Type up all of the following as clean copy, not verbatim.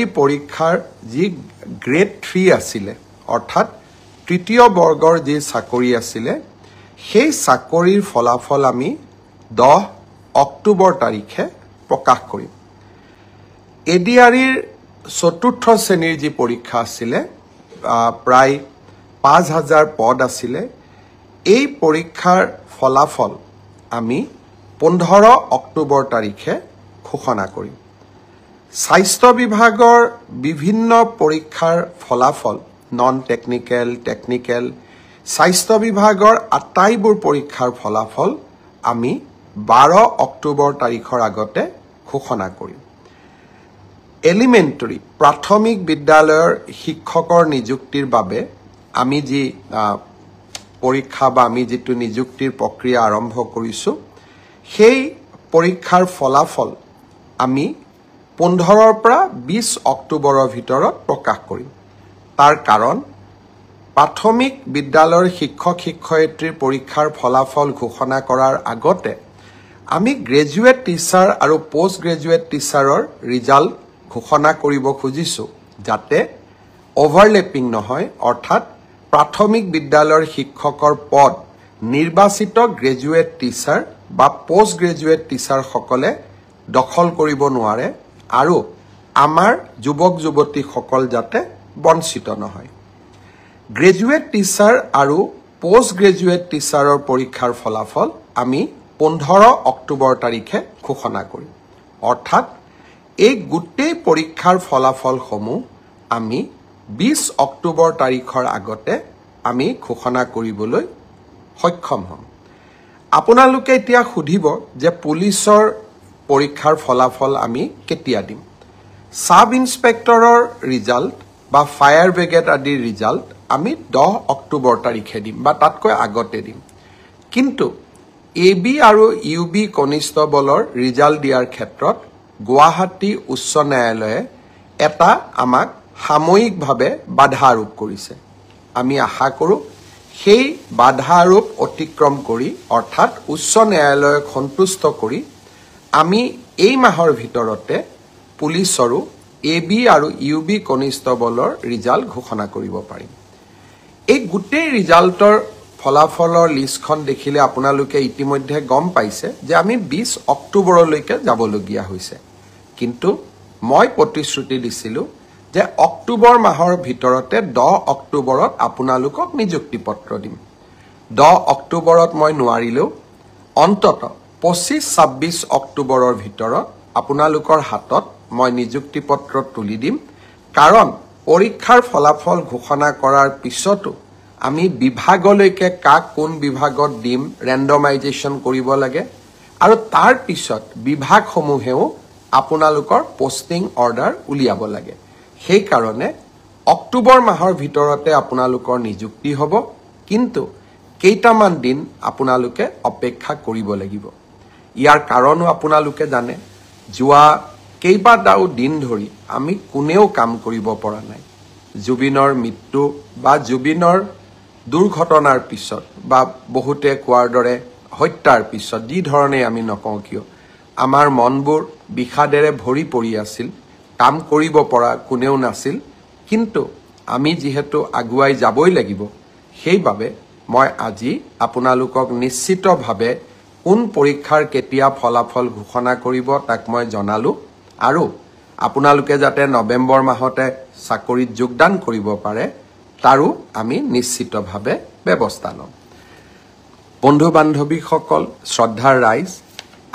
এই পৰীক্ষাৰ যি গ্ৰেড 3 আছিলে অৰ্থাৎ তৃতীয় বৰ্গৰ যি চাকৰি আছিলে সেই চাকৰিৰ ফলাফল আমি 10 অক্টোবৰ তাৰিখে প্ৰকাশ কৰিম। এডিআৰিৰ চতুৰ্থ শ্ৰেণীৰ যি পৰীক্ষা আছিলে প্ৰায় 5000 পদ আছিলে এই পৰীক্ষাৰ ফলাফল আমি 15 অক্টোবৰ তাৰিখে ঘোষণা কৰিম। স্বাস্থ্য বিভাগৰ বিভিন্ন পৰীক্ষাৰ ফলাফল নন টেকনিক্যাল টেকনিক্যাল স্বাস্থ্য বিভাগৰ আটাইবোৰ পৰীক্ষাৰ ফলাফল আমি 12 অক্টোবৰ তাৰিখৰ আগতে ঘোষণা কৰিম। এলিমেন্টাৰী প্ৰাথমিক বিদ্যালয়ৰ শিক্ষকৰ নিযুক্তিৰ বাবে আমি যি পৰীক্ষা বা আমি যেটো নিযুক্তিৰ প্ৰক্ৰিয়া আৰম্ভ কৰিছো সেই পৰীক্ষাৰ ফলাফল আমি 15 পৰা 20 অক্টোবৰৰ ভিতৰত প্ৰকাশ কৰিম। তাৰ কাৰণ প্ৰাথমিক বিদ্যালয়ৰ শিক্ষক শিক্ষয়িত্ৰীৰ পৰীক্ষাৰ ফলাফল ঘোষণা কৰাৰ আগতে আমি গ্ৰেজুৱেট টিচাৰ আৰু পোষ্ট গ্ৰেজুৱেট টিচাৰৰ ৰিজাল্ট ঘোষণা কৰিব খুজিছো যাতে ওভাৰলেপিং নহয় অৰ্থাৎ প্ৰাথমিক বিদ্যালয়ৰ শিক্ষকৰ পদ নিৰ্বাচিত গ্ৰেজুৱেট টিচাৰ বা পোষ্ট গ্ৰেজুৱেট টিচাৰ সকলে দখল কৰিব নোৱাৰে আৰু আমাৰ যুৱক যুৱতী সকল যাতে বঞ্চিত নহয়। গ্ৰেজুৱেট টিচাৰ আৰু পোষ্ট গ্ৰেজুৱেট টিচাৰৰ পৰীক্ষাৰ ফলাফল আমি 15 অক্টোবৰ তাৰিখে ঘোষণা কৰিম। অৰ্থাৎ এই গোটেই পৰীক্ষাৰ ফলাফলসমূহ আমি 20 অক্টোবৰ তাৰিখৰ আগতে আমি ঘোষণা কৰিবলৈ সক্ষম হ'ম। আপোনালোকে এতিয়া সুধিব যে পুলিচৰ পৰীক্ষাৰ ফলাফল আমি কেতিয়া দিম। সাব ইন্সপেক্টৰৰ ৰিজাল্ট বা ফায়াৰ ব্ৰিগেড আদিৰ ৰিজাল্ট আমি 10 অক্টোবৰ তাৰিখে দিম বা তাতকৈ আগতে দিম। কিন্তু এবি আৰু ইউবি কনিষ্টবলৰ ৰিজাল্ট দিয়াৰ ক্ষেত্ৰত গুৱাহাটী উচ্চ ন্যায়ালয়ে এটা আমাক সাময়িকভাৱে বাধা আৰোপ কৰিছে। আমি আশা কৰোঁ সেই বাধা আৰোপ অতিক্ৰম কৰি অৰ্থাৎ উচ্চ ন্যায়ালয়ক সন্তুষ্ট কৰি আমি এই মাহৰ ভিতৰতে পুলিচৰো এবি আৰু ইউবি কনিষ্টবলৰ ৰিজাল্ট ঘোষণা কৰিব পাৰিম। এই গোটেই ৰিজাল্টৰ ফলাফলৰ লিষ্টখন দেখিলে আপোনালোকে ইতিমধ্যে গম পাইছে যে আমি 20 অক্টোবৰলৈকে যাবলগীয়া হৈছে। কিন্তু মই প্ৰতিশ্ৰুতি দিছিলো যে অক্টোবৰ মাহৰ ভিতৰতে 10 অক্টোবৰত আপোনালোকক নিযুক্তি পত্ৰ দিম। 10 অক্টোবৰত মই নোৱাৰিলেও অন্তত 25-26 অক্টোবৰৰ ভিতৰত আপোনালোকৰ হাতত মই নিযুক্তি পত্ৰ তুলি দিম। কাৰণ পৰীক্ষাৰ ফলাফল ঘোষণা কৰাৰ পিছতো আমি বিভাগলৈকে কাক কোন বিভাগত দিম ৰেণ্ডমাইজেশ্যন কৰিব লাগে আৰু তাৰ পিছত বিভাগসমূহেও আপোনালোকৰ পোষ্টিং অৰ্ডাৰ উলিয়াব লাগে। সেই কাৰণে অক্টোবৰ মাহৰ ভিতৰতে আপোনালোকৰ নিযুক্তি হ'ব, কিন্তু কেইটামান দিন আপোনালোকে অপেক্ষা কৰিব লাগিব। ইয়াৰ কাৰণো আপোনালোকে জানে, যোৱা কেইবাটাও দিন ধৰি আমি কোনেও কাম কৰিব পৰা নাই। জুবিনৰ মৃত্যু বা জুবিনৰ দুৰ্ঘটনাৰ পিছত বা বহুতে কোৱাৰ দৰে হত্যাৰ পিছত যি ধৰণে আমি নকওঁ কিয় আমাৰ মনবোৰ বিষাদেৰে ভৰি পৰি আছিল, কাম কৰিব পৰা কোনেও নাছিল। কিন্তু আমি যিহেতু আগুৱাই যাবই লাগিব, সেইবাবে মই আজি আপোনালোকক নিশ্চিতভাৱে কোন পৰীক্ষাৰ কেতিয়া ফলাফল ঘোষণা কৰিব তাক মই জনালো আৰু আপোনালোকে যাতে নৱেম্বৰ মাহতে চাকৰিত যোগদান কৰিব পাৰে তাৰো আমি নিশ্চিতভাৱে ব্যৱস্থা ল'ম। বন্ধু বান্ধৱীসকল, শ্ৰদ্ধাৰ ৰাইজ,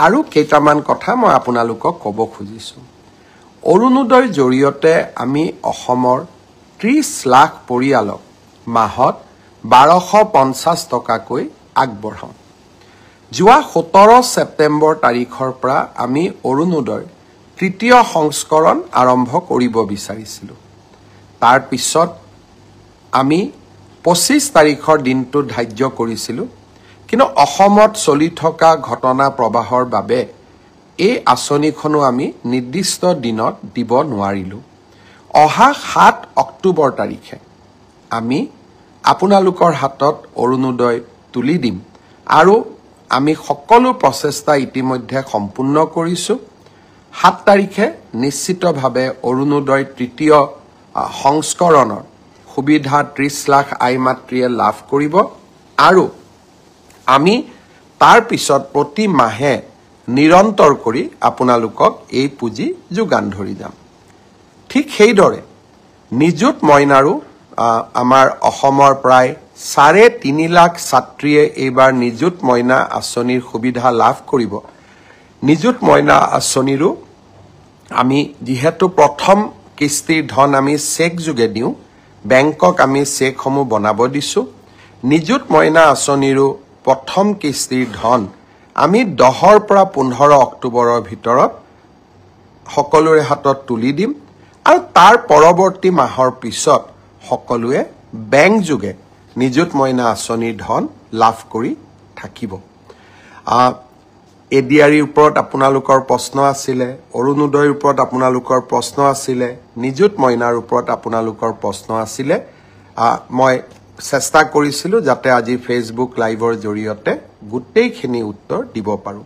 আৰু কেইটামান কথা মই আপোনালোকক ক'ব খুজিছোঁ। অৰুণোদয়ৰ জৰিয়তে আমি অসমৰ 30 লাখ পৰিয়ালক মাহত 1250 টকাকৈ আগবঢ়াওঁ। যোৱা 17 ছেপ্টেম্বৰ তাৰিখৰ পৰা আমি অৰুণোদয়ৰ তৃতীয় সংস্কৰণ আৰম্ভ কৰিব বিচাৰিছিলোঁ। তাৰ পিছত আমি 25 তাৰিখৰ দিনটো ধাৰ্য কৰিছিলোঁ, কিন্তু অসমত চলি থকা ঘটনা প্ৰবাহৰ বাবে এই আঁচনিখনো আমি নিৰ্দিষ্ট দিনত দিব নোৱাৰিলোঁ। অহা 7 অক্টোবৰ তাৰিখে আমি আপোনালোকৰ হাতত অৰুণোদয় তুলি দিম আৰু আমি সকলো প্ৰচেষ্টা ইতিমধ্যে সম্পূৰ্ণ কৰিছোঁ। 7 তাৰিখে নিশ্চিতভাৱে অৰুণোদয় তৃতীয় সংস্কৰণৰ সুবিধা 30 লাখ আই মাতৃয়ে লাভ কৰিব আৰু আমি তাৰ পিছত প্ৰতি মাহে নিৰন্তৰ কৰি আপোনালোকক এই পুঁজি যোগান ধৰি যাম ঠিক সেইদৰে নিযুত মইনাৰো আমাৰ অসমৰ প্ৰায় 3.5 লাখ ছাত্ৰীয়ে এইবাৰ নিযুত মইনা আঁচনিৰ সুবিধা লাভ কৰিব নিযুত মইনা আঁচনিৰো আমি যেহেতু প্ৰথম কিস্তিৰ ধন আমি চেক যোগে দিওঁ বেংকক আমি চেকসমূহ বনাব দিছো নিযুত মইনা আঁচনিৰো প্ৰথম কিস্তিৰ ধন আমি 10 পৰা 15 অক্টোবৰৰ ভিতৰত সকলোৰে হাতত তুলি দিম আৰু তাৰ পৰৱৰ্তী মাহৰ পিছত সকলোৱে বেংক যোগে নিযুত মইনা আঁচনিৰ ধন লাভ কৰি থাকিব এডিআৰিৰ ওপৰত আপোনালোকৰ প্ৰশ্ন আছিল অৰুণোদয়ৰ ওপৰত আপোনালোকৰ প্ৰশ্ন আছিল নিযুত মইনাৰ ওপৰত আপোনালোকৰ প্ৰশ্ন আছিল মই চেষ্টা কৰিছিলো যাতে আজি ফেসবুক লাইভৰ জৰিয়তে গোটেইখিনি উত্তৰ দিব পাৰো